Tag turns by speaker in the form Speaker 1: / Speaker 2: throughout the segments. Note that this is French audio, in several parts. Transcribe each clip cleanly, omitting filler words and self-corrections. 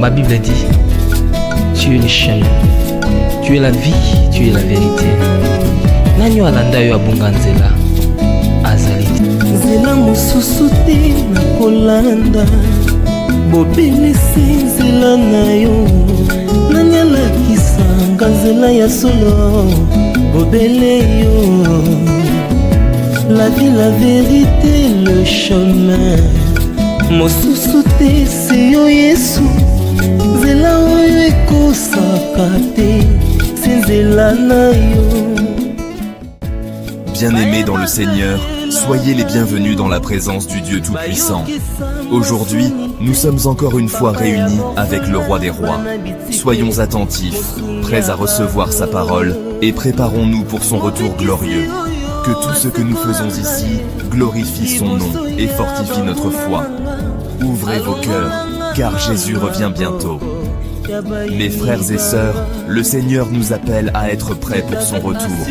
Speaker 1: Ma Bible dit, tu es le chemin, tu es la vie, tu es la vérité. Nani alanda yo abunga nzela azali
Speaker 2: nzela mosusu te na kolanda bobelisi nzela na yo nani alakisanga nzela ya solo bobele yo la vie la vérité le chemin mosusu te se yo Yesu nzela oyo ekosaka te se nzela na yo.
Speaker 3: Bien-aimés dans le Seigneur, soyez les bienvenus dans la présence du Dieu Tout-Puissant. Aujourd'hui, nous sommes encore une fois réunis avec le Roi des Rois. Soyons attentifs, prêts à recevoir sa parole et préparons-nous pour son retour glorieux. Que tout ce que nous faisons ici glorifie son nom et fortifie notre foi. Ouvrez vos cœurs, car Jésus revient bientôt. Mes frères et sœurs, le Seigneur nous appelle à être prêts pour son retour.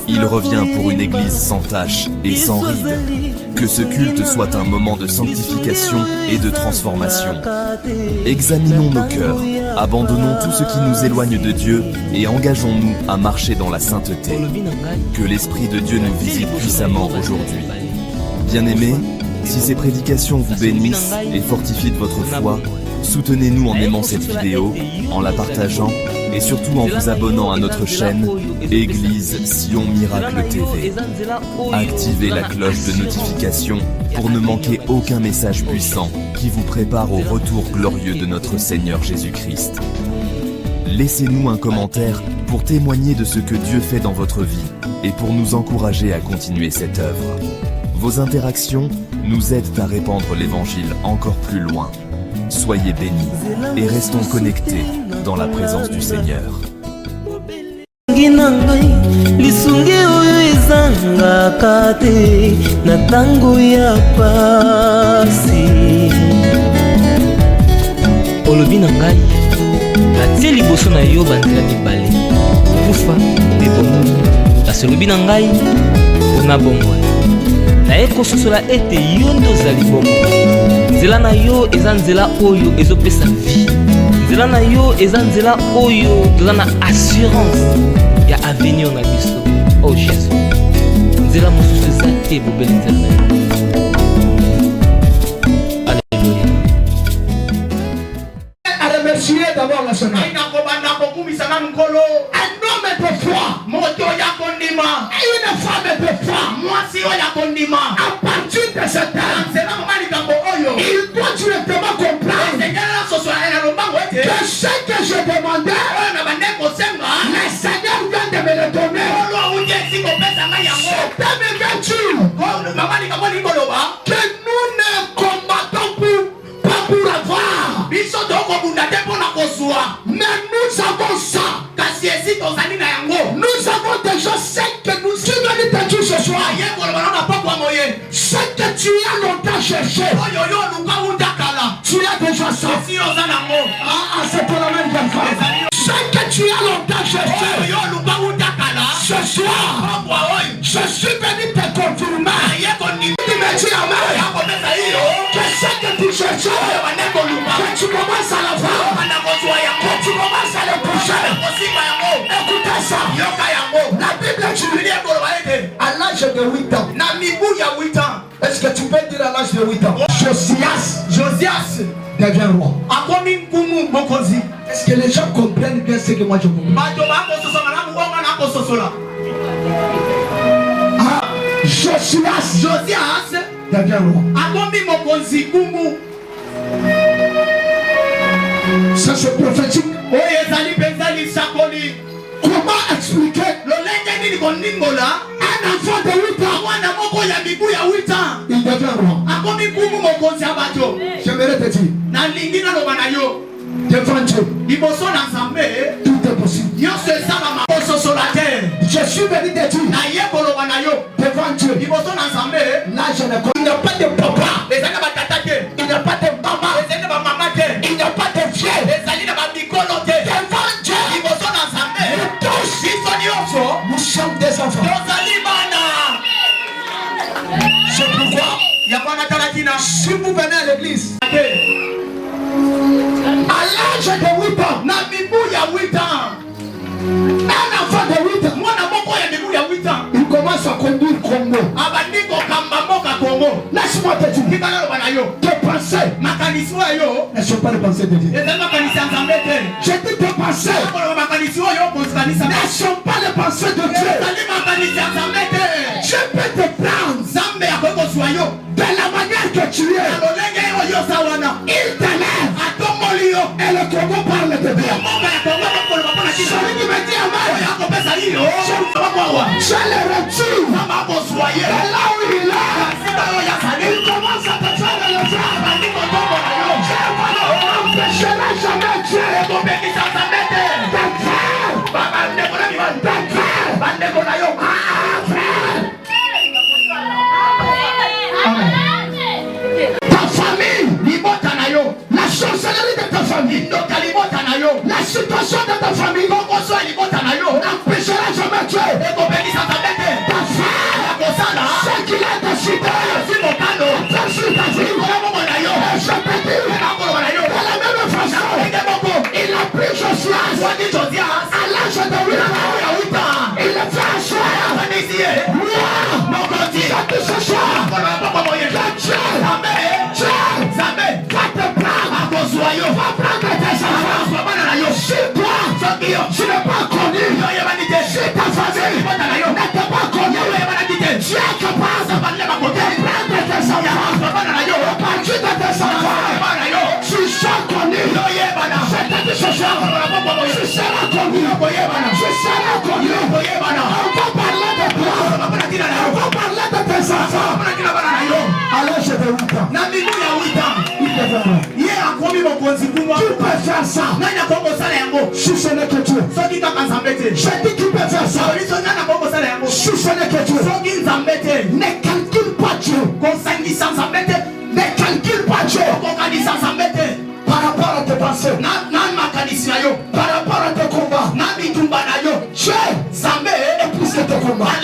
Speaker 3: Il revient pour une église sans tache et sans rides. Que ce culte soit un moment de sanctification et de transformation. Examinons nos cœurs, abandonnons tout ce qui nous éloigne de Dieu et engageons-nous à marcher dans la sainteté. Que l'Esprit de Dieu nous visite puissamment aujourd'hui. Bien-aimés, si ces prédications vous bénissent et fortifient votre foi, soutenez-nous en aimant cette vidéo, en la partageant et surtout en vous abonnant à notre chaîne Église Sion Miracle TV. Activez la cloche de notification pour ne manquer aucun message puissant qui vous prépare au retour glorieux de notre Seigneur Jésus-Christ. Laissez-nous un commentaire pour témoigner de ce que Dieu fait dans votre vie et pour nous encourager à continuer cette œuvre. Vos interactions nous aident à répandre l'Évangile encore plus loin. Soyez bénis et restons connectés dans la présence du Seigneur.
Speaker 2: Lisungi oyo ezangaka te na tango ya pasi
Speaker 1: olobi na ngai atie liboso na yo banzela mibale kufa mpe bomoi kasi olobi na ngai mpona bomoi naye kososola ete yo nde ozali bomoi nzela na yo eza nzela oyo ezopesa vie nzela na yo eza nzela oyo toza na assurance ya avenir na biso. Oh Jésus, nzela mosusu eza te bobeli nzela na yo. Alléluia.
Speaker 4: À remercier d'abord la Seigneur. Un homme de foi, une femme de foi, à partir de cette heure, il doit directement comprendre que ce que je demandais, le Seigneur vient de me le donner. C'était mes vertus que nous ne combattons pas pour avoir, mais nous avons ça. Nous avons déjà ce que nous sommes dit ce soir. Ce que tu as longtemps cherché, tu as déjà ça. Ah, c'est pour la même personne. Ce que tu as longtemps cherché, ce soir, je suis venu te confirmer. Tu me dis amen. Que ce que tu cherchais, que tu commences à l'avoir, que tu commences à le toucher. Écoutez ça. La Bible dit à l'âge de 8 ans. Est-ce que tu peux dire à l'âge de 8 ans? Josias devient roi. Est-ce que les gens comprennent bien ce que moi je comprends? Josias devient roi. Ça c'est prophétique. Comment expliquer un enfant de 8 ans, il devient roi? J'aimerais te dire, devant Dieu, tout est possible. Je suis venu te dire, devant Dieu, là je ne connais, il n'y a pas de papa, il n'y a pas de maman, il n'y a pas de vieux. Devant Dieu, nous sommes des enfants. C'est pourquoi, si vous venez à l'église, à l'âge de 8 ans, na mibu ya 8 ans, un enfant de 8 ans, mwana moko ya mibu ya 8 ans, il commence à conduire Congo. Abandiko kambamoka Congo. Laisse-moi te dire, tes pensées, ne sont pas les pensées de Dieu. Je dis tes pensées, ne sont pas les pensées de Dieu. Je peux te prendre de la manière que tu es. Il t'élève et le Congo parle de Dieu. Celui qui me dit amen, je le retire. Et là où il est, il commence à te faire le faire. Je n'empêcherai jamais Dieu ta famille, la sorcellerie de ta famille, la situation de ta famille n'empêchera jamais Dieu. Ta femme, ce qu'il a décidé de faire sur ta vie, je peux dire, de la même façon, il a pris Josias à l'âge de 8 ans, il le fait asseoir. Moi, je te ce soir, va te prendre, va prendre tes enfants. Si toi, tu n'es pas connu, si ta famille n'était pas connue, tu es capable de prendre tes enfants. À partir de tes enfants, tu seras connu. Je te dis ce soir, tu seras connu. Tu seras connu. On va parler de toi. On va parler de tes enfants. Alors je vais 8 ans. Il te verra. Tu peux faire ça. Si ce n'est que Dieu. Je dis tu peux faire ça. Si ce n'est que Dieu. Ne calcule pas Dieu. Ne calcule pas Dieu. Par rapport à tes pensées, par rapport à tes combats, Dieu est plus que tes combats.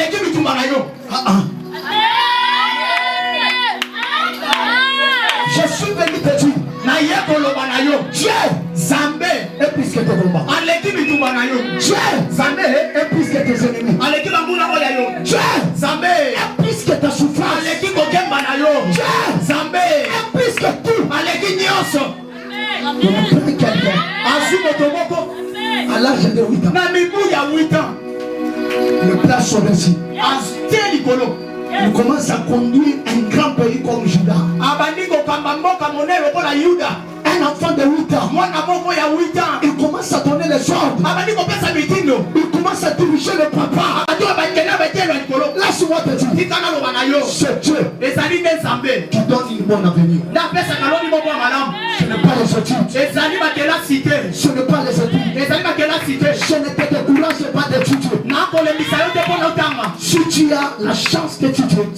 Speaker 4: Je suis venu te dire, Dieu est plus que tes combats. Dieu est plus que tes ennemis. Dieu est plus que ta souffrance. Dieu est plus que tout. On prend quelqu'un à l'âge de 8 ans. Le place son récit. Il commence à conduire un grand pays comme Juda. Un enfant de 8 ans. Il commence à donner les ordres. Il commence à diriger le papa. Laisse-moi te dire, c'est Dieu qui donne une bonne avenir. Ce n'est pas les études. Ce n'est pas les études. Je ne te décourage pas d'étudier. Si tu as la chance d'étudier,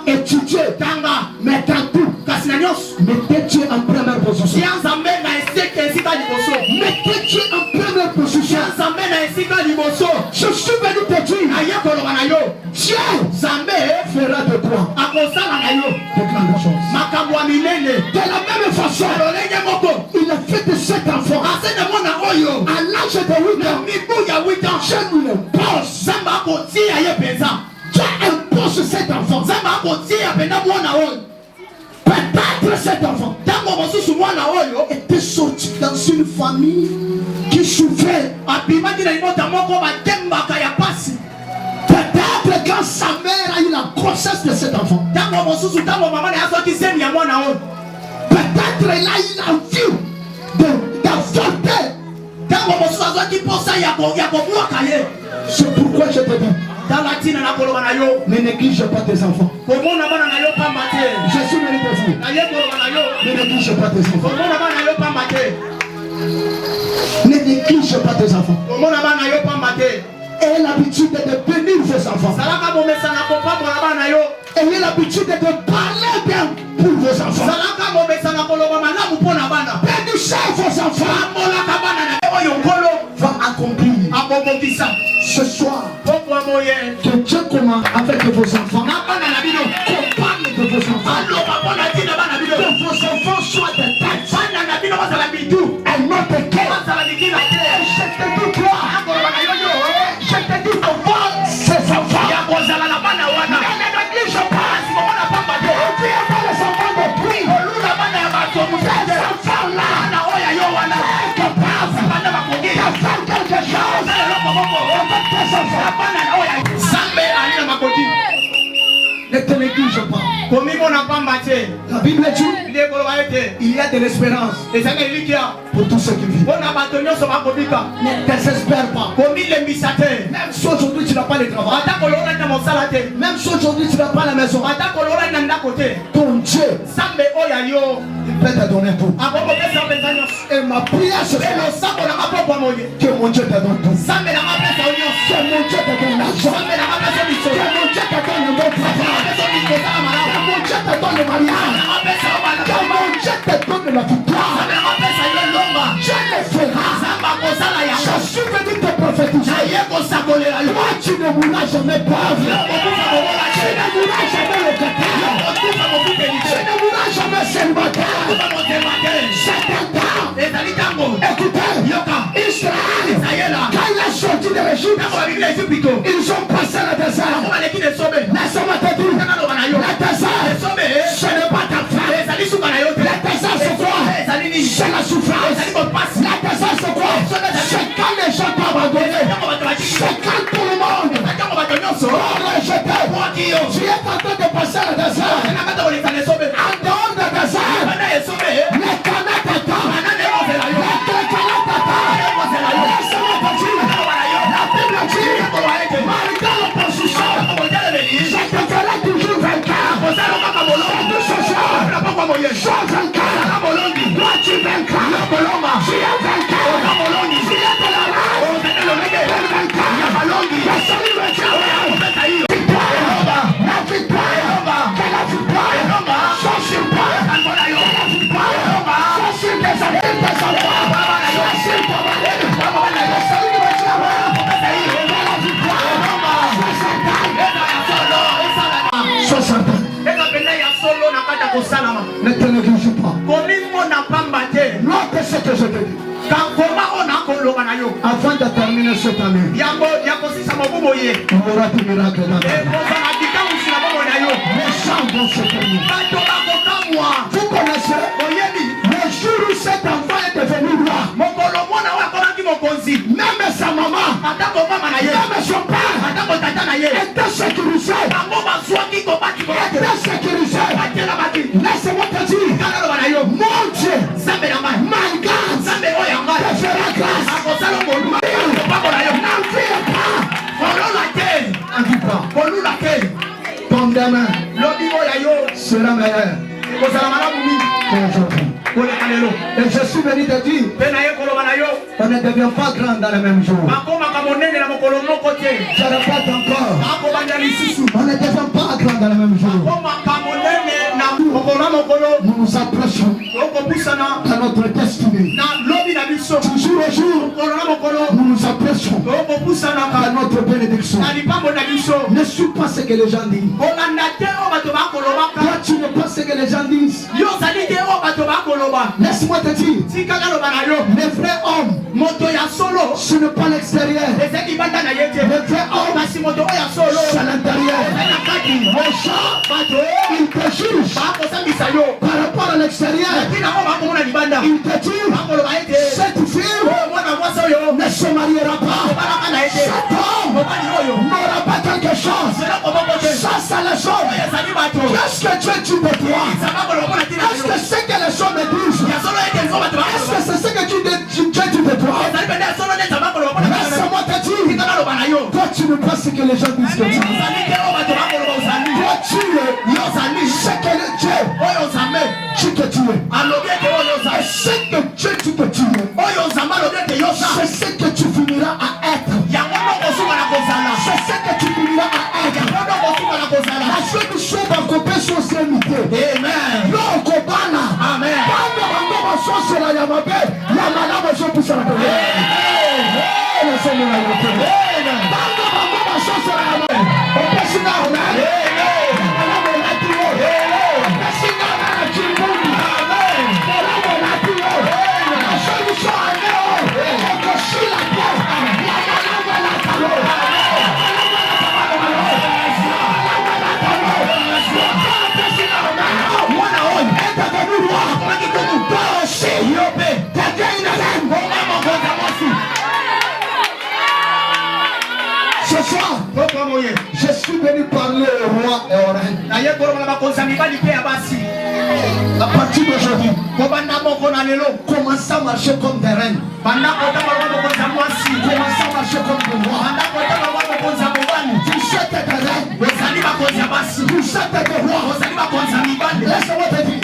Speaker 4: étudier, mais dans tout, mettez Dieu en première position. Mettez Dieu en première position. Je suis venu te dire, Dieu fera de toi de grandes choses. De la même façon, il a fait de cet enfant à l'âge de 8 ans. Je lui impose. Dieu impose cet enfant. Peut-être cet enfant était sorti dans une famille qui souffrait. Peut-être quand sa mère a eu la grossesse de cet enfant, peut-être elle a eu l'envie d'avorter. C'est pourquoi je te dis, ne néglige pas tes enfants. Jésus mérite aussi. Ne néglige pas tes enfants. Ne néglige pas tes enfants. Ayez l'habitude de bénir vos enfants. Ayez l'habitude de parler bien pour vos enfants. Bénissez vos enfants. Va accomplir ce soir que Dieu commence avec vos enfants. Compagne de vos enfants. Que vos enfants soient des têtes. Ne te néglige pas. La Bible dit il y a de l'espérance pour tous ceux qui vivent. Ne désespère pas. Même si aujourd'hui tu n'as pas de travail, même si aujourd'hui tu n'as pas la maison, ton Dieu, il peut te donner tout. Et ma prière c'est que mon Dieu te donne tout. Que mon Dieu te donne l'argent. Que mon Dieu te donne le bon travail. Que mon Dieu te donne le mariage. Que mon Dieu te donne la victoire. Dieu le fera. Je suis venu te prophétiser. Toi tu ne mourras jamais pauvre. Tu ne mourras jamais locataire. Tu ne mourras jamais célibataire. C'est un temps. Écoutez, Israël, quand il a sorti de l'Égypte, ils ont passé le désert. Laisse-moi te dire, le désert, ce n'est pas ta femme. Le désert c'est quoi? C'est la souffrance. Le désert c'est quoi? C'est quand les gens t'abandonnent. C'est quand tout le monde va rejeter. Tu es en train de passer le désert. En dehors du désert, les Canadiens t'attendent. Malgré l'opposition, je te ferai toujours vainqueur. Ce soir, sois vainqueur. Toi tu vaincras. Tu es vainqueur. Tu es de la race. Tu es vainqueur. Le salut vainqueur. Victoire. La victoire. Que la victoire soit sur toi. Que la victoire soit sur tes amis, tes enfants. Soit sur ton mari. Le salut vainqueur. Ne te néglige pas. Note ce que je te dis. Avant de terminer cette année, il y aura des miracles dans ta vie. Les gens vont se terminer. Vous connaissez le jour où cet enfant est devenu roi. Même sa maman, même son père était sécurisé. Laisse-moi te dire, mon Dieu, my God, te fera grâce. N'envie pas. Ton demain sera meilleur qu'aujourd'hui. Et je suis venu te dire, on ne devient pas grand dans le même jour. Je répète encore, on ne devient pas grand dans le même jour. Nous nous approchons à notre destinée. Toujours au jour, nous nous approchons à notre bénédiction. Ne suis pas ce que les gens disent. Toi tu ne pas ce que les gens disent. Laisse-moi te dire, les vrais hommes, ce n'est pas l'extérieur. Les vrais hommes, c'est l'intérieur. Les gens, ils te jugent par rapport à l'extérieur. Ils te disent, cette fille ne se mariera pas. Cet homme n'aura pas quelque chose. Ça, c'est les hommes. Qu'est-ce que Dieu dit de toi? Est-ce que c'est que les hommes me disent? Est-ce que c'est ce que Dieu dit de toi? Laisse-moi te dire, toi tu ne pas ce que les gens disent de toi. Toi tu es ce que Dieu tu te tues. Et ce que Dieu tu te tues, c'est ce que tu finiras à être. C'est ce que tu finiras à être. La seule chose à couper sur ces unités. Amen. Non, Kobana. Amen. À partir d'aujourd'hui, commencez à marcher comme des reines. Commencez à marcher comme des rois. Vous êtes des reines. Vous êtes des rois. Laisse-moi te dire.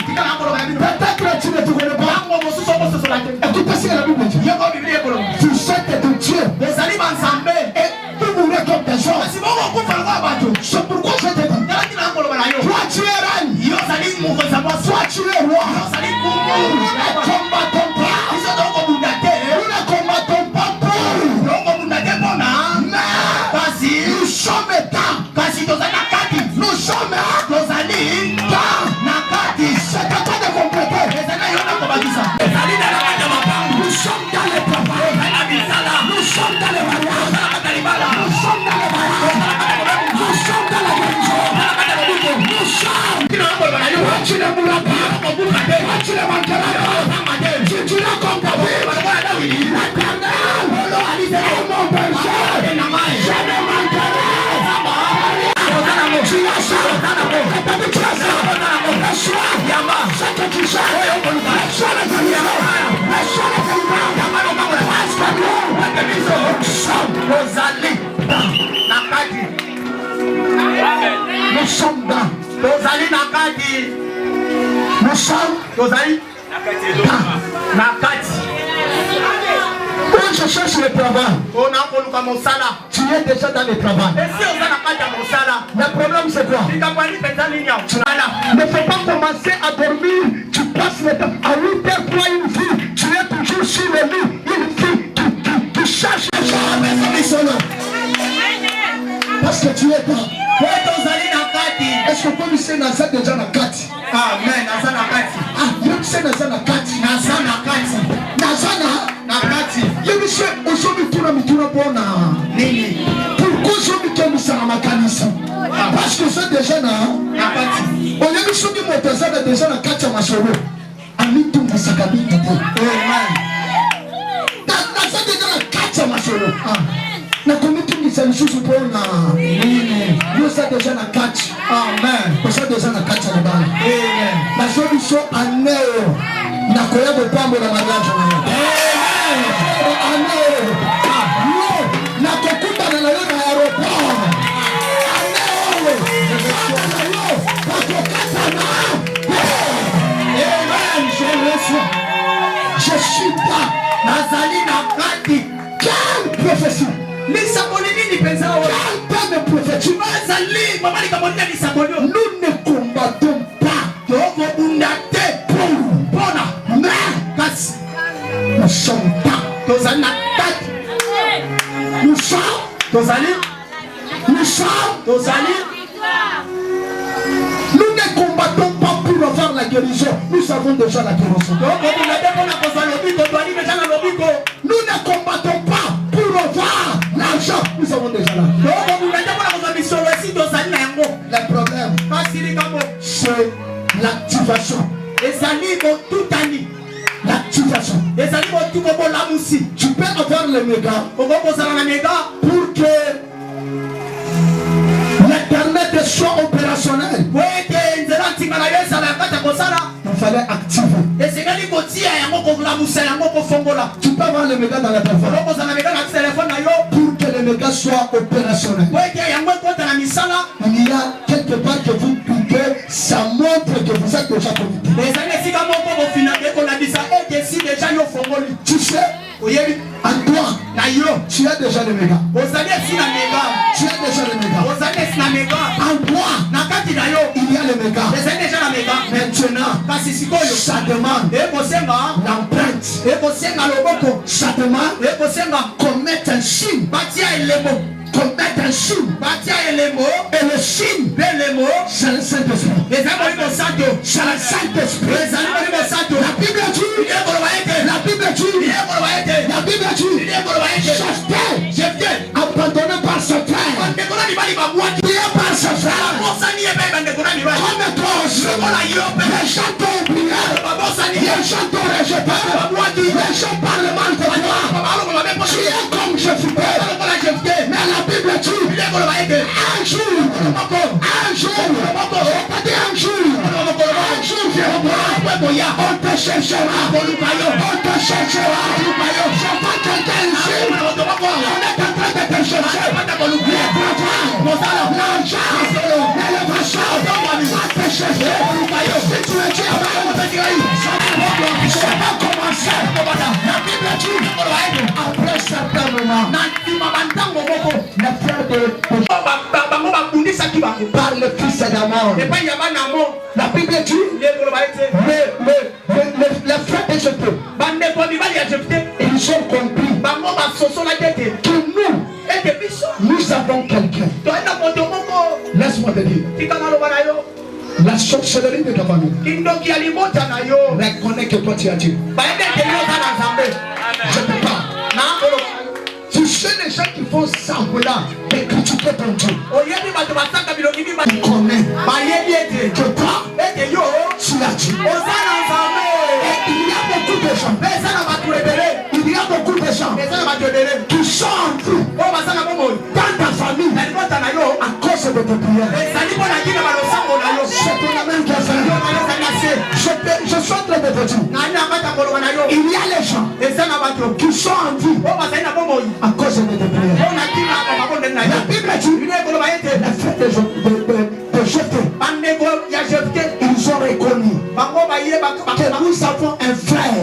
Speaker 4: Peut-être tu ne te connais pas. Écoutez ce que la Bible dit. Vous êtes de Dieu. Et vous mourrez comme des gens. C'est pourquoi je te dis. Toi tu es reine. Toi tu es roi. Nous ne combattons pas. Nous ne combattons pas pour. Mais nous sommes états. Nous sommes c'est à toi de compléter. Nous sommes dans les travaux. Nous sommes dans les mariages. Nous sommes dans les mariages. Nous sommes dans la guérison. Nous sommes. Tu ne mourras pas. Tu ne manqueras pas. Tu l'as comme ta vie. L'éternel est mon berger. Je ne manquerai. Tu as ça. Tu as ça. Nous sommes dans. Quand je cherche le travail, tu es déjà dans le travail. Le problème c'est quoi? Ne faut pas commencer à dormir. Tu passes le temps. À 8 heures, toi une fille, tu es toujours sur le lit. Une fille, tu cherches les gens. Parce que tu es là. Est-ce que vous savez Naza déjà na kati? Amen. Naza na kati. Ah, vous savez Naza na kati. Naza na kati. Naza na kati. Vous savez aujourd'hui tout le monde bona. Nini? Pourquoi aujourd'hui tu es sur la kanisa? Parce que c'est déjà na kati. On a vu sur du motaza déjà na kati ma solo. Ami tout na sakabini. Amen. Naza déjà na kati ma solo. Na communauté c'est une chose pour na nous êtes déjà na catch. Amen. Vous êtes déjà na catch na bana. Amen. La solution aneo na koya de pambo na mariage na. Amen. Aneo. No na kokuta na yo na aéroport. Aneo. Amen. Je suis pas Nazali na kati. Quelle prophétie. Nous ne combattons pas. Nous sommes pas. Nous ne combattons pas pour avoir la guérison. Nous avons déjà la guérison. Nous ne combattons pas pour avoir l'argent. Nous avons déjà l'argent. Le problème, c'est l'activation. L'activation. Tu peux avoir le méga pour que l'internet soit opérationnel. Il fallait activer. Tu peux avoir le méga dans la téléphone pour que le méga soit opérationnel. Il y a quelque part que vous cliquez, ça montre que vous êtes déjà connecté. Tu sais, à toi, tu as déjà le méga. Tu as déjà le méga. En toi, il y a le méga. Maintenant, ça demande l'empreinte. Ça demande qu'on mette un signe. Qu'on mette un signe. Et le signe, c'est le Saint-Esprit. C'est le Saint-Esprit. La Bible dit, j'étais abandonné par ce frère. Prié par ce frère. Comme toi aussi. Les gens t'ont oublié. Les gens t'ont rejeté. Les gens parlent mal de toi. Tu es comme Jésus. Mais la Bible dit, un jour, un jour, on te cherchera, on te cherchera. Je vois quelqu'un ici, on est en train de te chercher. L'argent, l'élévation, va te chercher. Si tu es Dieu, ça va commencer. La Bible dit, après certains moments, par le fils d'Amon. La Bible dit, les frères de Jephthé, ils ont compris que nous avons quelqu'un. Laisse-moi te dire, la sorcellerie de ta famille reconnaît que toi tu as Dieu. Je te parle. Tu sais les gens qui font semblant de critiquer ton Dieu. Tu connais que toi, tu as Dieu. Et il y a beaucoup de gens. Il y a beaucoup de gens qui sont entrés dans ta famille à cause de tes prières. C'est ton amen qui a fait. Je suis en train de te dire, il y a les gens qui sont entrés à cause de tes prières. La Bible dit, les frères de Jephthé, ils ont reconnu que nous avons un frère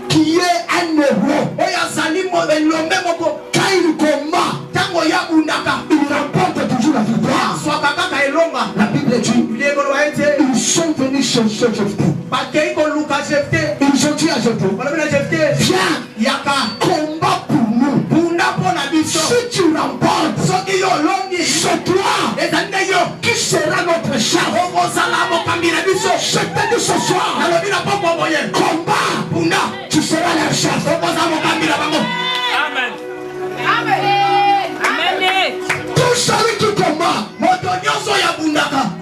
Speaker 4: qui est un héros. Quand il combat, il remporte toujours la victoire. La Bible dit, ils sont venus chercher Jephthé. Ils ont dit à Jephthé, viens, combat pour nous. Si tu remportes, c'est toi qui sera notre chef. Je te dis ce soir, combat, tu seras leur chef. Tout celui qui combat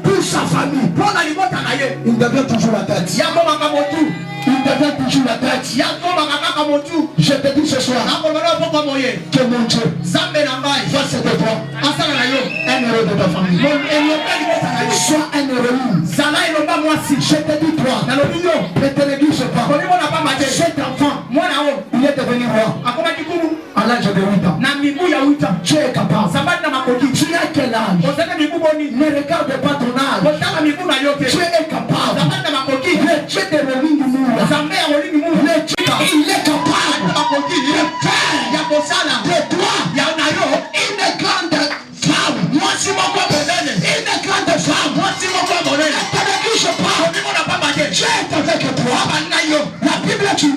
Speaker 4: pour sa famille, il devient toujours la tête. Il devient toujours la tête. Je te dis ce soir que mon Dieu fasse de toi un héros de ta famille. Sois un héros. Je te dis toi, ne te néglige pas. Cet enfant, il est devenu roi à l'âge de 8 ans. Tu es capable. Tu as quel âge? Ne regarde pas ton âge. Tu es capable. Tu es devenu du monde. Il est capable de faire de toi une grande femme. Une grande femme. Ne néglige pas. Dieu est avec toi. La Bible dit,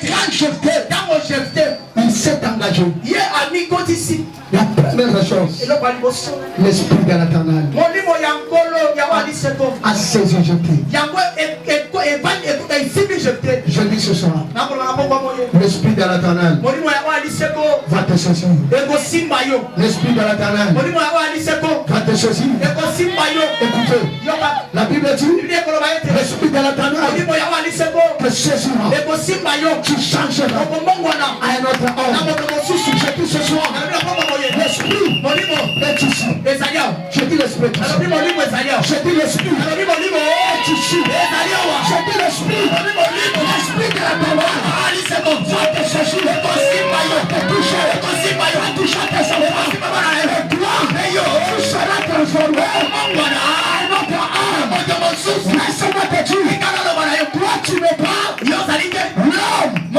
Speaker 4: quand Jephthé, il s'est engagé. La première chose, l'esprit de l'Éternel a saisi Jephthé. Je dis ce soir, l'esprit de l'Éternel va te saisir. L'esprit de l'Éternel va te saisir. Écoutez, la Bible dit, l'esprit de l'Éternel te saisira. Tu changeras à un autre homme. Je dis ce soir, l'esprit est ici. Je dis l'esprit est ici. Je dis l'esprit est ici. Je dis l'esprit. L'esprit de la parole va te chercher. Va te toucher. Va toucher tes enfants. Et toi, tu seras transformé à un autre homme. Laisse-moi te dire, toi tu n'es pas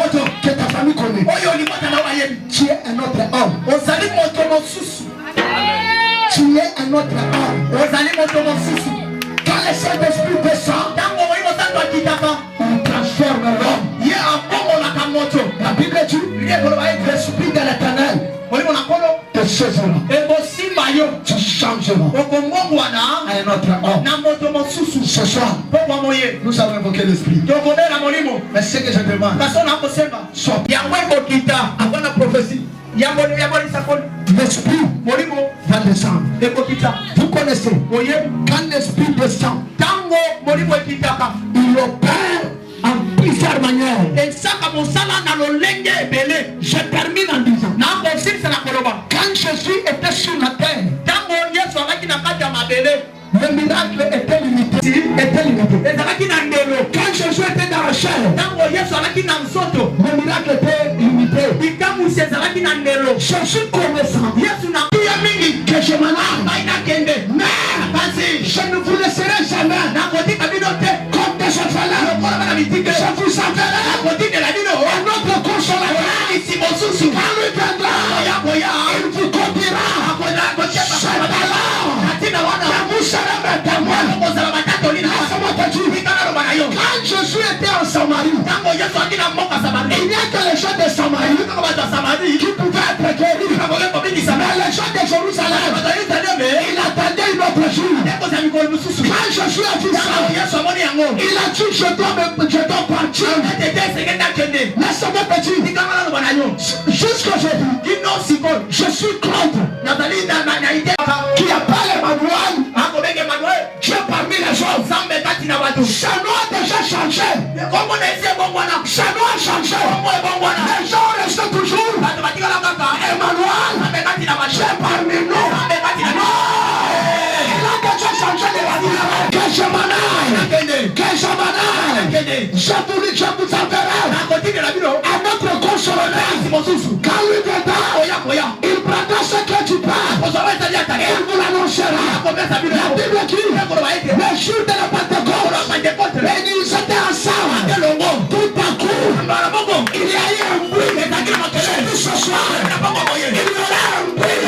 Speaker 4: l'homme que ta famille connaît. Tu es un autre homme. Tu es un autre homme. Quand le Saint-Esprit descend, il transforme l'homme. La Bible dit, l'esprit de l'Éternel te saisira. Tu changeras à un autre homme. Ce soir, nous avons invoqué l'esprit. Mais ce que je demande, soit avant la prophétie, l'esprit va descendre. Vous connaissez, quand l'esprit descend, il opère en plusieurs manières. Je termine en disant, quand Jésus était sur la terre, le miracle était limité. Quand Jésus était dans la chair, le miracle était limité. Jésus connaissant, que je m'en aille. Mais je ne vous laisserai jamais. Comme des orphelins, je vous enverrai un autre consolateur. Quand lui viendra, il vous conduira. C'est alors que vous serez mes témoins. Laisse-moi te dire, quand Jésus était en Samarie, il n'y a que les gens de Samarie qui pouvaient être guéris. Mais les gens de Jérusalem, il attendait une autre jour. Quand Jésus a dit ça, il a dit je dois partir. Laisse-moi te dire, jusqu'aujourd'hui, je suis contre qui appelle Emmanuel. Dieu parmi les hommes. Sa nom a déjà changé. Sa nom a changé. Les gens restent toujours Emmanuel. Dieu parmi nous. Il a déjà changé de la vie. Que je m'en aille. Je vous enverrai un autre consolateur. Quand lui viendra, il prendra ce que tu parles. Il vous l'annoncera. La Bible dit, le jour de la Pentecôte, et ils étaient ensemble. Tout à coup, il y a eu un bruit. J'ai dit ce soir, il y aura un bruit. Il y aura un bruit.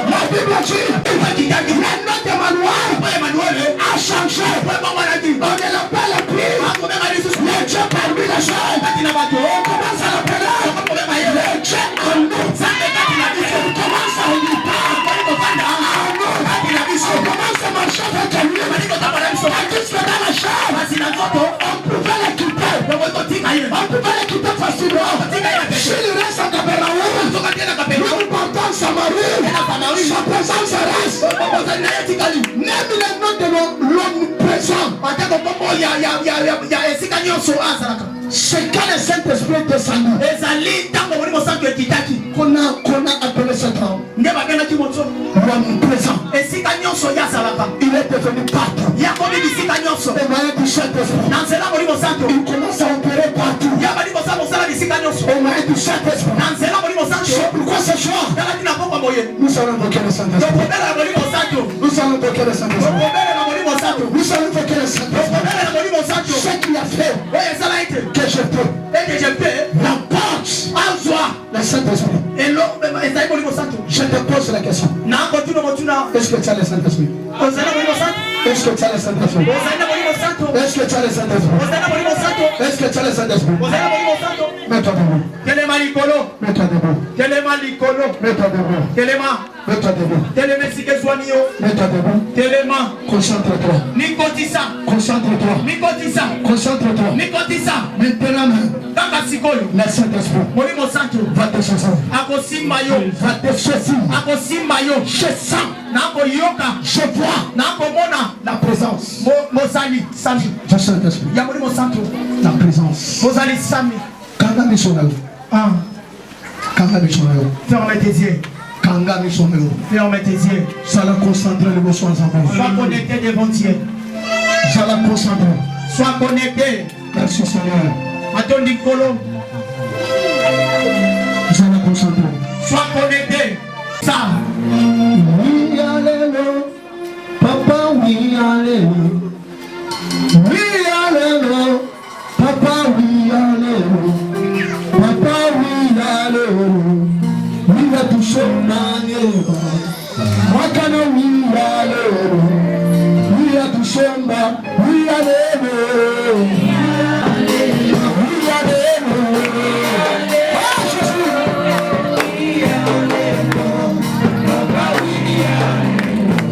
Speaker 4: La Bible dit, le nom d'Emmanuel a changé. On ne l'appelle plus le Dieu parmi les gens. On commence à l'appeler le Dieu en nous. On commence à lui parler. On commence à marcher avec lui. Tandis que dans la chair, on pouvait le quitter. On pouvait le quitter facilement. S'il reste à Capernaum, nous portons Samarie. Sa présence reste. Même le nom de l'homme présent. C'est quand le Saint-Esprit est descendu qu'on a appelé cet homme l'homme présent. Il est devenu partout. Et moyen du Saint-Esprit, il commence à opérer partout. Et moyen du Saint-Esprit. C'est pourquoi ce soir, nous allons invoquer le Saint-Esprit. Nous allons invoquer le Saint-Esprit. Nous allons invoquer le Saint-Esprit. Ce qu'il a fait, que je peux, n'importe le Saint-Esprit. Je te pose la question. Est-ce que tu as le Saint-Esprit? Est-ce que tu as le Saint-Esprit? Est-ce que tu as le Saint-Esprit? Est-ce que tu as le Saint-Esprit? Mets-toi debout. Mets-toi debout. Mets-toi debout. Mets-toi debout. Mets-toi debout. Concentre-toi. Concentre-toi. Concentre-toi. Maintenant même, le Saint-Esprit va te choisir. Va te choisir. Je sens. Je vois la présence. Je sens l'esprit. La présence. Kanga missionnaire. Ferme tes yeux.
Speaker 2: Kanga missionnaire.
Speaker 4: Ferme tes yeux.
Speaker 2: Ça la concentrer les mots ensemble.
Speaker 4: Sois connecté devant Dieu.
Speaker 2: Ça la concentrer.
Speaker 4: Sois connecté.
Speaker 2: Merci Seigneur.
Speaker 4: Attendez Colo.
Speaker 2: Ça la concentrer.
Speaker 4: Sois connecté. Ça.
Speaker 2: Oui, alléluia. Papa, oui, alléluia. Oui, alléluia. Papa, oui, alléluia. Papa, oui, alléluia. Oui, la touche au manière. Moi, quand oui, alléluia. Oui, la touche au manière. Oui, alléluia. Oui, alléluia. Ah, Jésus. Papa, oui, alléluia.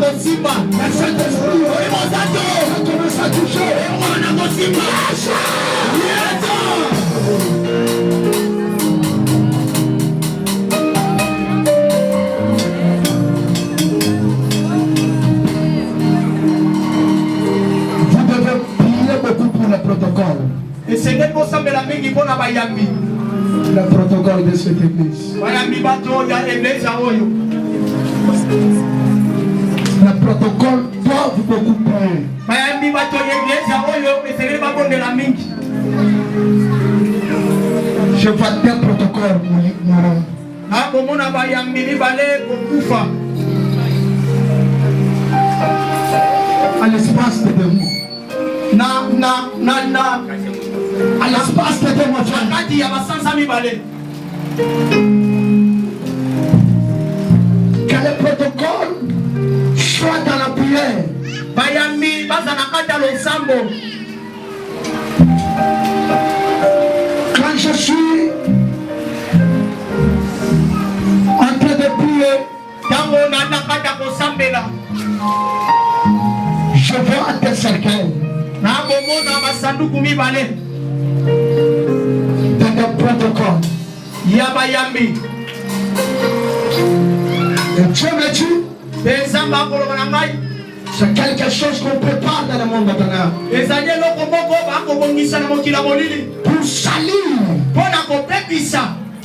Speaker 4: kosimba
Speaker 2: Le Saint-Esprit
Speaker 4: oli mosantu
Speaker 2: commence à toucher.
Speaker 4: wana kosimba
Speaker 2: Vous devez prier beaucoup pour le protocole.
Speaker 4: esengeli kosambela mingi mpona bayambi
Speaker 2: Le protocole de cette église.
Speaker 4: bayambi bato ya eglise oyo
Speaker 2: Le protocole doit beaucoup prier.
Speaker 4: bayambi bato ya eglise oyo esengeli babondela mingi
Speaker 2: Je vois des protocoles mourants.
Speaker 4: nakomona bayambi mibale kokufa
Speaker 2: À l'espace de 2 mois. À l'espace de 2 mois.
Speaker 4: kati ya basanza mibale
Speaker 2: Que le protocole soit dans la prière.
Speaker 4: bayambi baza na kati ya losambo
Speaker 2: Quand je suis en train de prier,
Speaker 4: ntango nanda kati ya kosambela
Speaker 2: je vois des cercueils,
Speaker 4: nakomona basanduku mibale
Speaker 2: dans des protocoles.
Speaker 4: ya bayambi
Speaker 2: Et Dieu me dit,
Speaker 4: mpe nzambe akoloba na ngai
Speaker 2: c'est quelque chose qu'on prépare dans le monde maintenant.
Speaker 4: ezali eloko moko bakobongisa na mokili ya molili
Speaker 2: Pour salir
Speaker 4: mpo na kobebisa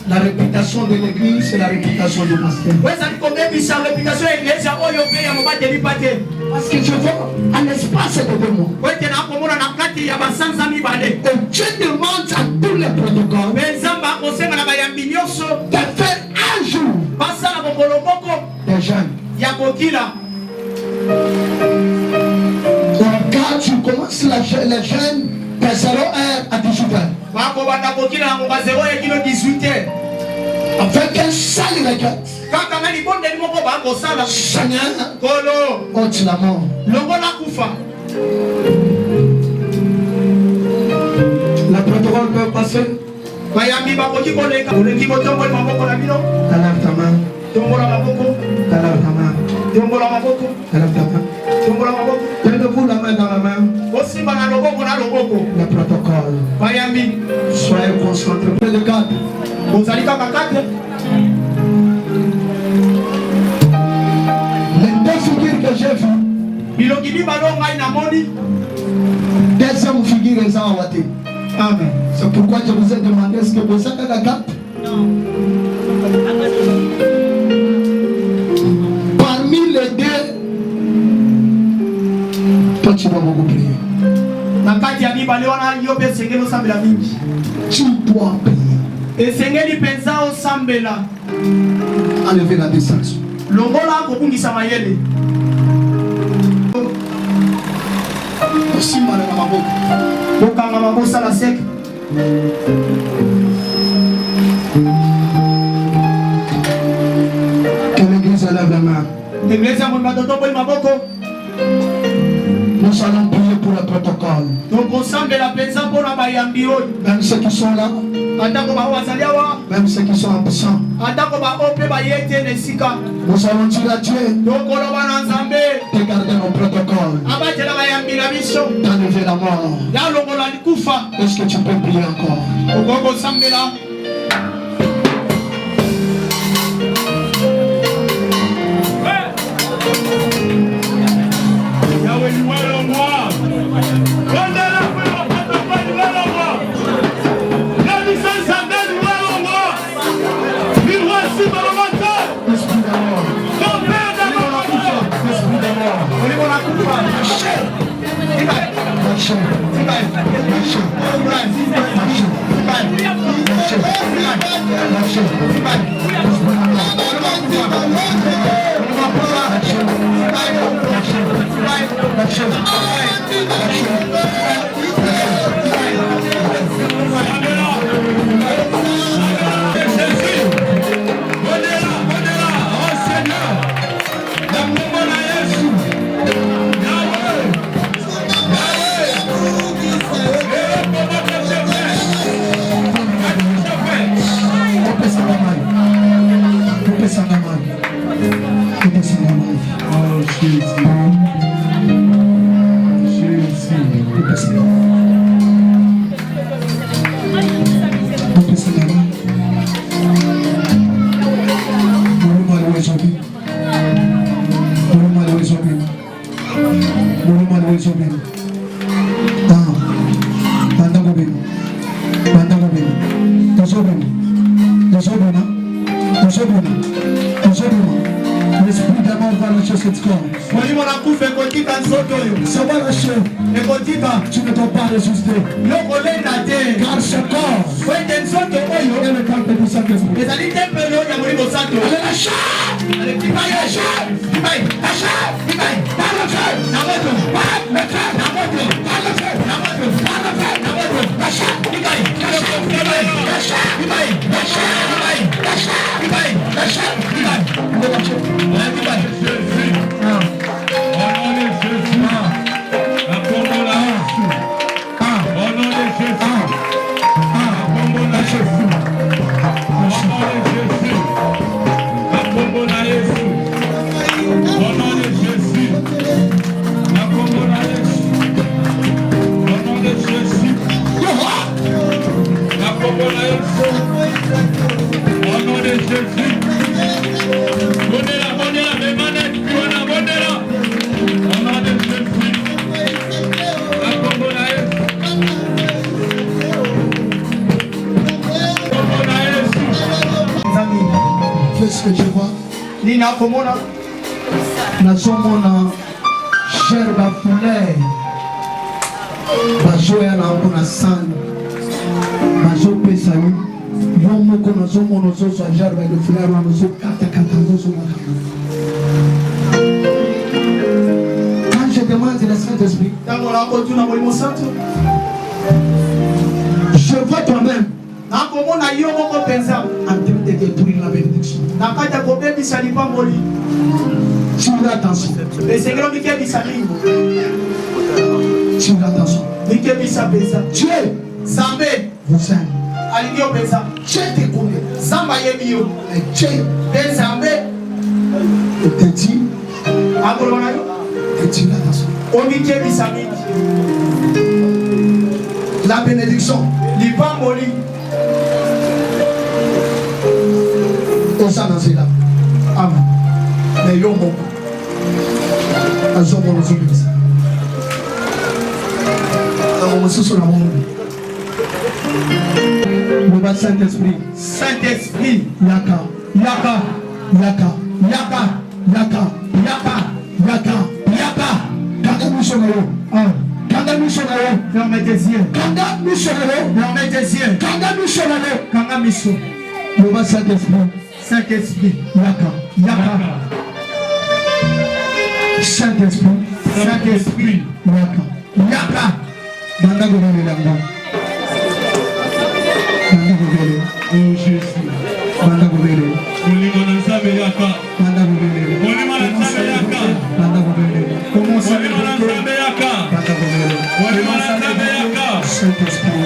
Speaker 2: la réputation de l'église et la réputation du pasteur.
Speaker 4: po ezali kobebisa reputation ya eglise oyo mpe ya mobateli mpa te
Speaker 2: Parce que je vois à l'espace de 2 mois.
Speaker 4: po ete nakomona na kati ya basanza mibale
Speaker 2: Et Dieu demande à tous les protocoles
Speaker 4: mpe nzambe akosenga na bayambi nyonso
Speaker 2: de faire un jour
Speaker 4: basala mokolo moko
Speaker 2: des jeunes.
Speaker 4: ya kokila
Speaker 2: Quand tu commences les jeunes de 0h à 18h,
Speaker 4: bakobanda kokila na moka 0 ya kino 18
Speaker 2: avec un seul requête,
Speaker 4: kaka na libondeli moko bakosala
Speaker 2: Seigneur,
Speaker 4: kolo
Speaker 2: ôte la mort.
Speaker 4: longola kufa
Speaker 2: Le protocole peut passer.
Speaker 4: bayambi bakoki koleka olengi botomboli maboko na bino
Speaker 2: Lève ta main,
Speaker 4: tombola maboko
Speaker 2: lève ta main,
Speaker 4: tombola maboko
Speaker 2: lève ta main.
Speaker 4: tombola maboko
Speaker 2: Tenez-vous la main dans la main.
Speaker 4: kosimba na loboko na loboko
Speaker 2: Le protocole.
Speaker 4: bayambi
Speaker 2: Soyez concentrés. Près de 4.
Speaker 4: ozali kaka kate
Speaker 2: Les 2 figures que j'ai vues,
Speaker 4: bilongi mibale o ngai namoni
Speaker 2: deuxième figure est en Wati. Amen. C'est pourquoi je vous ai demandé est-ce que vous avez la carte? Parmi les 2, toi tu dois beaucoup prier.
Speaker 4: na kati ya mibale wana yo mpe esengeli osambela mingi
Speaker 2: Tu dois prier.
Speaker 4: esengeli mpenza osambela
Speaker 2: Enlevez la distance.
Speaker 4: longola kobungisa mayele
Speaker 2: Aussi mal à ma boca.
Speaker 4: kokangama kosala seke
Speaker 2: Que l'église lève la main.
Speaker 4: eglise ya mondima totomboli maboko
Speaker 2: Nous allons prier pour le protocole.
Speaker 4: tokosambela mpenza mpona bayambi oyo
Speaker 2: Même ceux qui sont là,
Speaker 4: atako bao bazali awa
Speaker 2: même ceux qui sont absents.
Speaker 4: atako bao mpe baye te na esika
Speaker 2: Nous allons dire à Dieu
Speaker 4: tokoloba na nzambe
Speaker 2: de garder nos protocoles,
Speaker 4: abatela bayambi na biso
Speaker 2: d'enlever la mort.
Speaker 4: yalongola likufa
Speaker 2: Est-ce que tu peux prier encore?
Speaker 4: okoki kosambela
Speaker 5: Yahweh, louez-le-moi. Rendez-le pour le protocole, louez-le-moi. La licence en donne, louez-le-moi. Il voici dans le matin.
Speaker 2: Esprit de mort.
Speaker 5: Ton père dans le matin.
Speaker 2: Esprit de mort.
Speaker 4: olingola kufa
Speaker 2: Lâchez. Lâchez. Lâchez. Lâchez. L'esprit d'amour va lâcher cette corps. Ça va lâcher. Tu ne dois pas résister. Car ce corps est le temple du Saint-Esprit. Qu'est-ce que je vois? Nazomona chair bafuleur bazoya nango na sani bazopesa yo moko nazomona ozozwa chair bafuleur wana ozokatakata ozozomaka. Quand je demande le Saint-Esprit, je vois toi-même en train de détruire la bénédiction. Tu veux attention. Tu veux attention. Dieu vous aime. Dieu te connaît. Et Dieu te dit que tu veux attention. La bénédiction. Osanazela. Amen. Mais yo moko. Azomo no zubisa. Amomo susu na monde. Le Saint-Esprit. Saint-Esprit. Yaka. Yaka. Yaka. Yaka. Yaka. Yaka. Yaka. Yaka. Kaka missionnaire. Kanga missionnaire. Fermez tes yeux. Kanga missionnaire. Fermez tes yeux. Kanga missionnaire. Kanga mission. Le Saint-Esprit. Saint-Esprit. Yaka. Yaka. Saint-Esprit. Saint-Esprit. Yaka. Yaka. Banda gouverne l'ango. Banda gouverne. Oh Jésus. Banda gouverne. Banda gouverne. Banda gouverne. Comment ça va? Banda gouverne. Saint-Esprit.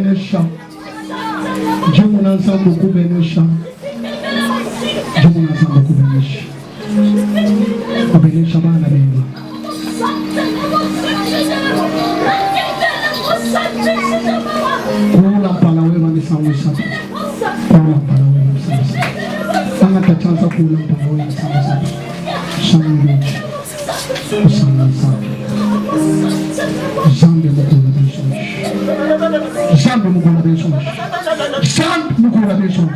Speaker 2: kubenesha. Dieu mon ensemble kubenesha. Dieu mon ensemble kubenesha. Kubenesha bana bema. Kula mpala wewe misamusa. Kula mpala wewe misamusa. Sanga tachanza kula mpala wewe misamusa. Shangu. Kusamusa. Jambe mukula beshosh. Jambe mukula beshosh. Jambe mukula beshosh.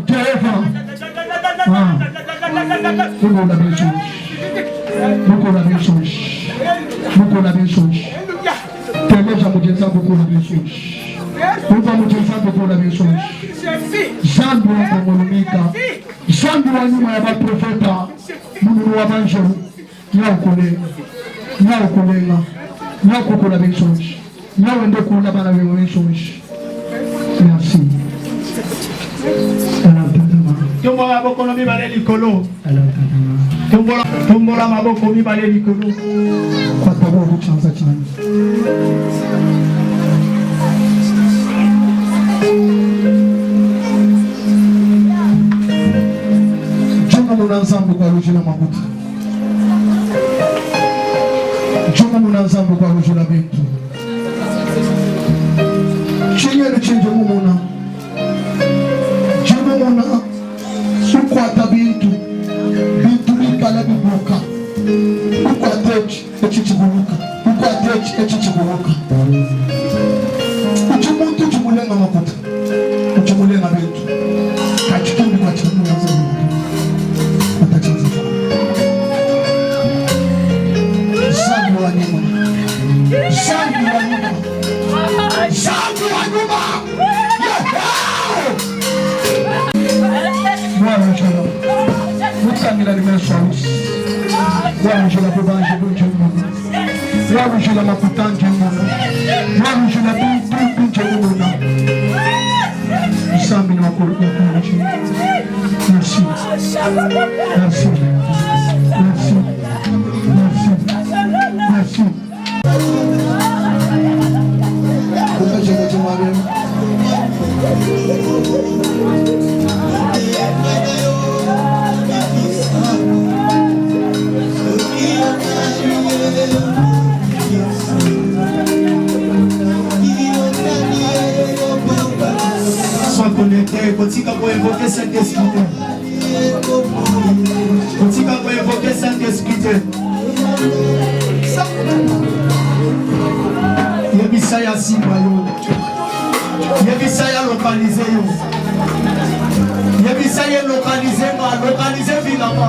Speaker 2: Jehova. Mukula beshosh. Mukula beshosh. Mukula beshosh. Temeja mujenza mukula beshosh. Uva mujenza mukula beshosh. Jambe wakumulumika. Jambe wa nyuma ya maprofeta. Mungu wa banjuru. Nyaukulenga. Nyaukulenga. Nyaukukola beshosh. Nyawende kula bana bemo beshosh. Merci. Tombola maboko no mibale likolo. Tombola maboko mibale likolo. Kwa sababu chanza chani. Juma munanzambu kwa rujila mabuti. Juma munanzambu kwa rujila bintu. Chinye ni chinje mumuna. Juma muna sukwata bintu. Bintu likala bibuka. Ukwatechi echichibuluka. Ukwatechi echichibuluka. Uchimuntu chimulenga makuta. Uchimulenga bintu. Kachitumbi kwa chimu ya zaidi. Atachanza. Zangu wa nyuma. Zangu wa nyuma. Zangu wa nyuma. Bwana chana. Mutsangira limeshawishi. Bwana chana kubanje bunje mwana. Bwana chana makutanje mwana. Bwana chana bunje mwana. Sambi na wakuru kwa chini. Merci. Merci. Merci. Merci. Merci. Kumaje kwa chumari. Sois connecté, continue pour invoquer Saint-Esprit. Continue pour invoquer Saint-Esprit. Yebisaya simba yo. Yebisaya localisé yo. Yebisaya localisé ma, localisé vilama.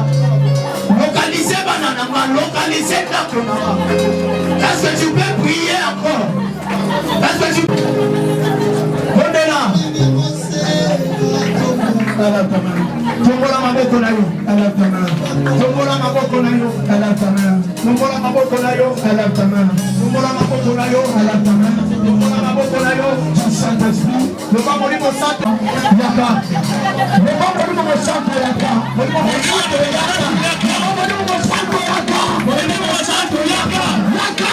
Speaker 2: Localisé banana ma, localisé takonama. Est-ce que tu peux prier encore? Est-ce que tu Tombola maboko na yo, alatama. Tombola maboko na yo, alatama. Tombola maboko na yo, alatama. Tombola maboko na yo, alatama. Tombola maboko na yo, Saint-Esprit. Le membre du Saint Yaka. Le membre du Saint Yaka. Le membre du Saint Yaka. Le membre du Saint Yaka. Le membre du Saint Yaka. Yaka.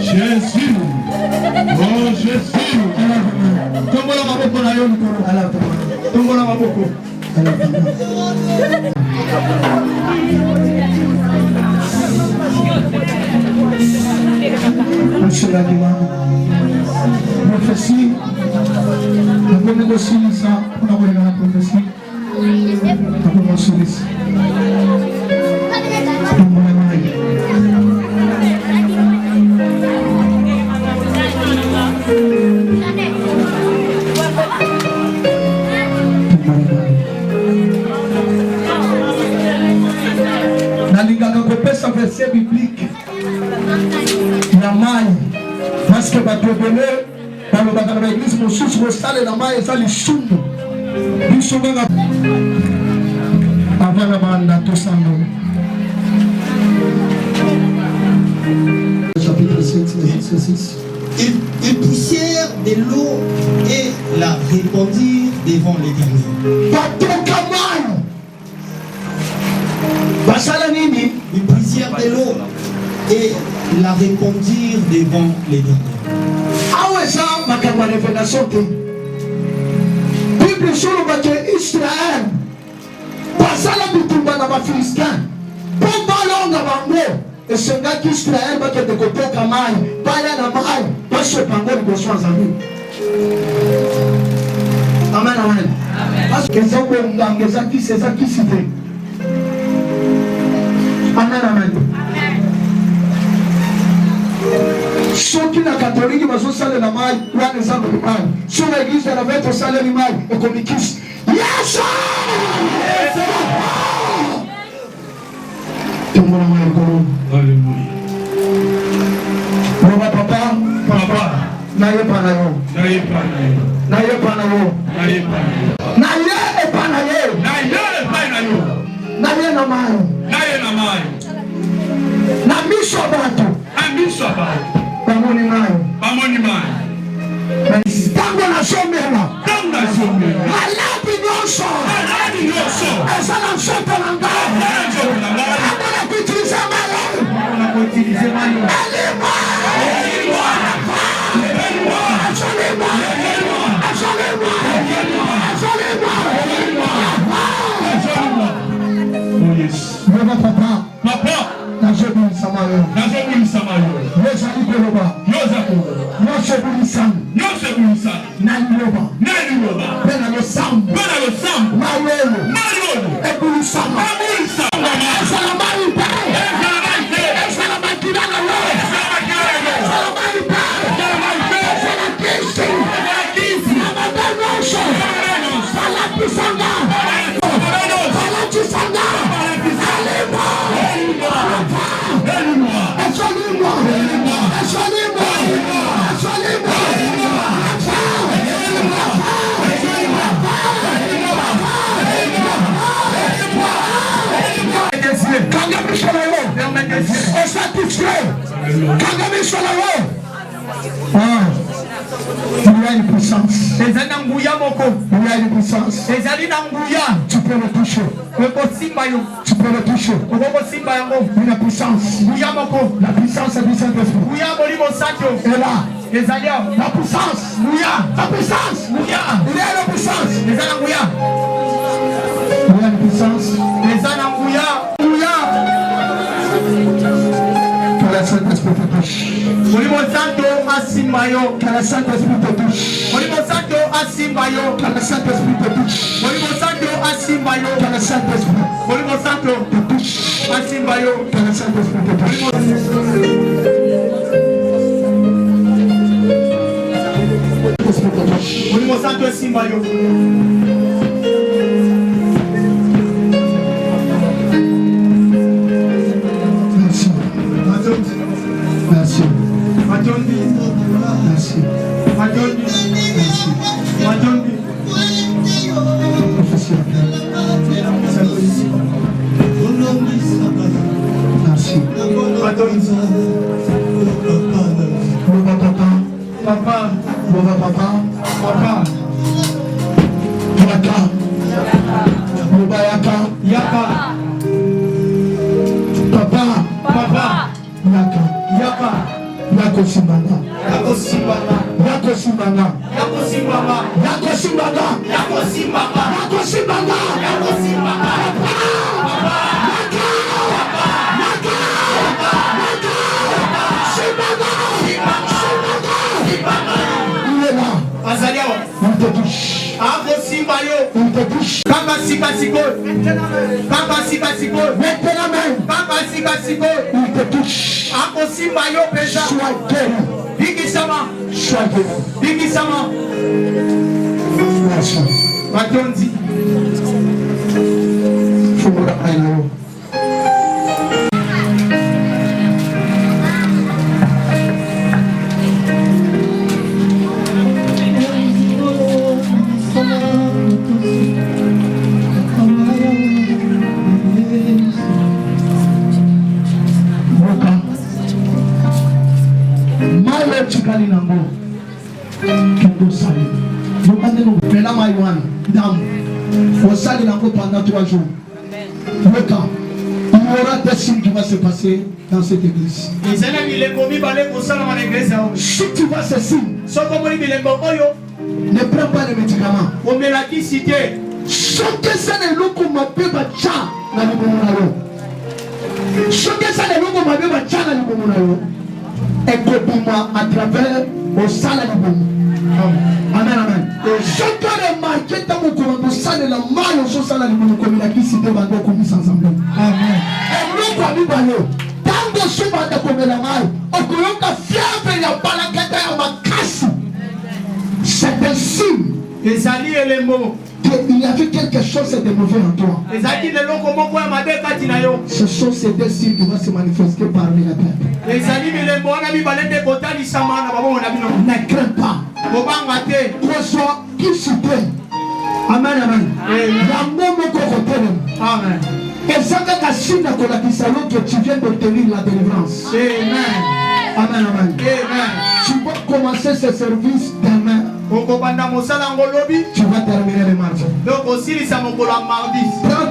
Speaker 2: Jésus, oh Jésus, tombola maboko na yo, tombola maboko. Mchungaji wangu profesi nakwenda kusilisa unakwenda na profesi nakwenda kusilisa tumbona mai nalingaka kopesa verset biblique na mai parce que batobele balobaka na baeglise mosusu kosalela mai eza lisumu biso kaka avant na banda tosangana chapitre 7 verset 6.
Speaker 6: Ils poussèrent de l'eau et la répandirent devant l'Éternel.
Speaker 2: Batoka mai basala nini?
Speaker 6: Ils poussèrent de l'eau et la répandirent devant l'Éternel.
Speaker 2: Awa eza makambo ya révélation te. Bible solobaka Israel basala bitumba na bafilistin mpo balonga bango esengaki Israel bakende kotoka mai baya na mai basopa yango liboso ya Nzambe. Amen, amen. Parce que eza konganga eza kisi te. Amen, amen. Soki na katoliki bazosalela mai wana eza mai so na eglise na veto osaleli mai ekomi kisi. Yesu! Tumbo na mai likolo.
Speaker 5: Alléluia.
Speaker 2: Loba papa
Speaker 5: Papa,
Speaker 2: nayepa na yo
Speaker 5: nayepa na yo.
Speaker 2: nayepa na yo
Speaker 5: Nayepa na yo.
Speaker 2: nayepa na ye
Speaker 5: Nayepa na yo.
Speaker 2: naye na mai
Speaker 5: Naye na mai.
Speaker 2: na miso ya bato
Speaker 5: Ambiso abantu.
Speaker 2: bamoni mai
Speaker 5: Bamoni mai.
Speaker 2: ntango nazomela
Speaker 5: Ntango nazomela.
Speaker 2: malabi nyonso
Speaker 5: Maladi nyonso.
Speaker 2: eza na nzoto na ngai
Speaker 5: Eza na nzoto na ngai.
Speaker 2: abona kuutilize mai
Speaker 5: Mpona koutilize mai.
Speaker 2: elima
Speaker 5: Oh yes.
Speaker 2: loba papa
Speaker 5: Papa,
Speaker 2: nazobimisa mayo
Speaker 5: nazobimisa mayo.
Speaker 2: yozali koloba
Speaker 5: Yoza koloba.
Speaker 2: nyonso ebulisami
Speaker 5: Nyonso ebimisa.
Speaker 2: naliloba
Speaker 5: Nani loba.
Speaker 2: mpe na losambo
Speaker 5: Mpe na losambo.
Speaker 2: mai oyo
Speaker 5: Mai oyo.
Speaker 2: ebulisama
Speaker 5: Ebulisama.
Speaker 2: ezala mai mpe
Speaker 5: Ezala mai te.
Speaker 2: ezala makila na yo
Speaker 5: Ezala makila na yo.
Speaker 2: ezala mai mpe
Speaker 5: Ezala mai te.
Speaker 2: ezala kisi
Speaker 5: Ezala kisi.
Speaker 2: na mabe nyonso balatisanga balatisanga
Speaker 5: Elimwa.
Speaker 2: ezolimwa ezolimwa ezolimwa kanga miso na yo osatisfait kanga miso na yo il y a une puissance.
Speaker 4: ezali na nguya moko,
Speaker 2: Il y a une puissance.
Speaker 4: ezali na nguya,
Speaker 2: Tu peux le toucher.
Speaker 4: okosimba yo,
Speaker 2: Tu peux le toucher.
Speaker 4: okosimba yango,
Speaker 2: Une puissance.
Speaker 4: nguya moko,
Speaker 2: La puissance du Saint-Esprit.
Speaker 4: nguya molimo sato,
Speaker 2: Et là,
Speaker 4: ezali awa,
Speaker 2: la puissance.
Speaker 4: nguya,
Speaker 2: La puissance.
Speaker 4: nguya,
Speaker 2: Il y a la puissance.
Speaker 4: eza na nguya,
Speaker 2: Il y a une puissance.
Speaker 4: eza na nguya, nguya,
Speaker 2: Que le Saint-Esprit te touche.
Speaker 4: molimo santo asimba yo,
Speaker 2: Que le Saint-Esprit te touche.
Speaker 4: molimo santo asimba yo,
Speaker 2: Que le Saint-Esprit te touche.
Speaker 4: molimo santo asimba yo,
Speaker 2: Que le Saint-Esprit
Speaker 4: molimo santo
Speaker 2: te touche.
Speaker 4: asimba yo,
Speaker 2: Que le Saint-Esprit te touche. L'Esprit te touche.
Speaker 4: molimo santo asimba yo.
Speaker 2: Merci. Merci.
Speaker 4: Matondi,
Speaker 2: Merci.
Speaker 4: matondi,
Speaker 2: Merci.
Speaker 4: matondi,
Speaker 2: Professeur. Merci.
Speaker 4: matondi,
Speaker 2: Baba papa.
Speaker 4: papa,
Speaker 2: Baba papa.
Speaker 4: papa,
Speaker 2: Yaka. Baba yaka.
Speaker 4: yaka,
Speaker 2: Papa.
Speaker 4: papa,
Speaker 2: Yaka.
Speaker 4: yaka,
Speaker 2: Yako simbanga.
Speaker 4: yako simbanga,
Speaker 2: Yako simbanga.
Speaker 4: yako simbanga,
Speaker 2: Yako simbanga.
Speaker 4: yako simbanga,
Speaker 2: Yako simbanga.
Speaker 4: yako simbanga,
Speaker 2: Papa. te touche.
Speaker 4: Papa Sikasiko. Papa Sikasiko.
Speaker 2: Maintenant même,
Speaker 4: Papa Sikasiko.
Speaker 2: il te touche.
Speaker 4: Akosimba yo pesa.
Speaker 2: Sois guéri.
Speaker 4: Bikisama.
Speaker 2: Sois guéri.
Speaker 4: Bikisama.
Speaker 2: Merci.
Speaker 4: Batondi.
Speaker 2: Fumura ainayo. Chikali nango kendo sali yokande no pela maiwan dam au sali nango pendant 3 jours. Le camp, il y aura des signes qui vont se passer dans cette église. Si tu vois ces signes, ne prends pas les médicaments. Choquez ça les locaux ma bébé tcha na libomonalo. Choquez ça les locaux ma bébé tcha na libomonalo. Et moi à travers au salon. Amen, amen. Chaque remarqué dans mon commandement, ça ne la maille au salon de mon commandement qui s'était vendu comme ça ensemble. Amen. Et nous, comme nous, tant que je vais te commettre la maille, on peut pas faire venir par la guette à ma casse. C'est un signe.
Speaker 4: Les alliés et les mots.
Speaker 2: Il y avait quelque chose de mauvais en toi. Ce sont ces deux signes qui vont se manifester parmi la terre. Ne crains pas. Reçois qui soutient. Amen, amen. Amen. Et ça que tu viens d'obtenir la délivrance.
Speaker 4: Amen.
Speaker 2: Amen, amen. Tu vas commencer ce service demain. Tu vas terminer le mardi. Prends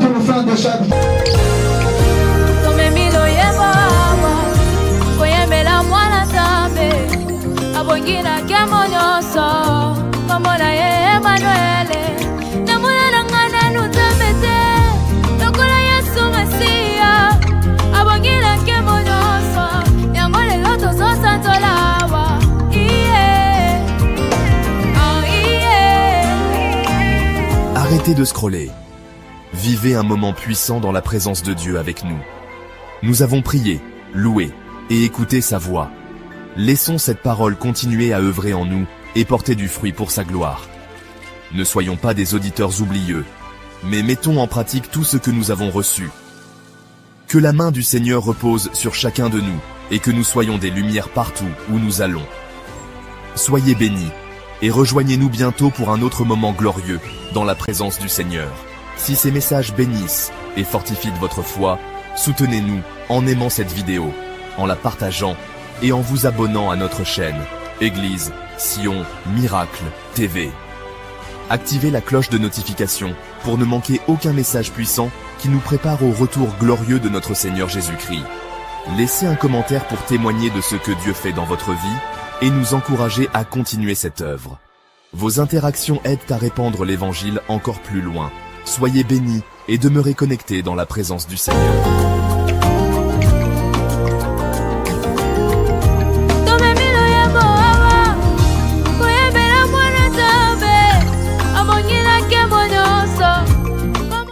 Speaker 2: ton offrande de chaque.
Speaker 3: Arrêtez de scroller. Vivez un moment puissant dans la présence de Dieu avec nous. Nous avons prié, loué et écouté sa voix. Laissons cette parole continuer à œuvrer en nous et porter du fruit pour sa gloire. Ne soyons pas des auditeurs oublieux, mais mettons en pratique tout ce que nous avons reçu. Que la main du Seigneur repose sur chacun de nous et que nous soyons des lumières partout où nous allons. Soyez bénis et rejoignez-nous bientôt pour un autre moment glorieux dans la présence du Seigneur. Si ces messages bénissent et fortifient votre foi, soutenez-nous en aimant cette vidéo, en la partageant et en vous abonnant à notre chaîne Église Sion Miracle TV. Activez la cloche de notification pour ne manquer aucun message puissant qui nous prépare au retour glorieux de notre Seigneur Jésus-Christ. Laissez un commentaire pour témoigner de ce que Dieu fait dans votre vie et nous encourager à continuer cette œuvre. Vos interactions aident à répandre l'évangile encore plus loin. Soyez bénis et demeurez connectés dans la présence du Seigneur.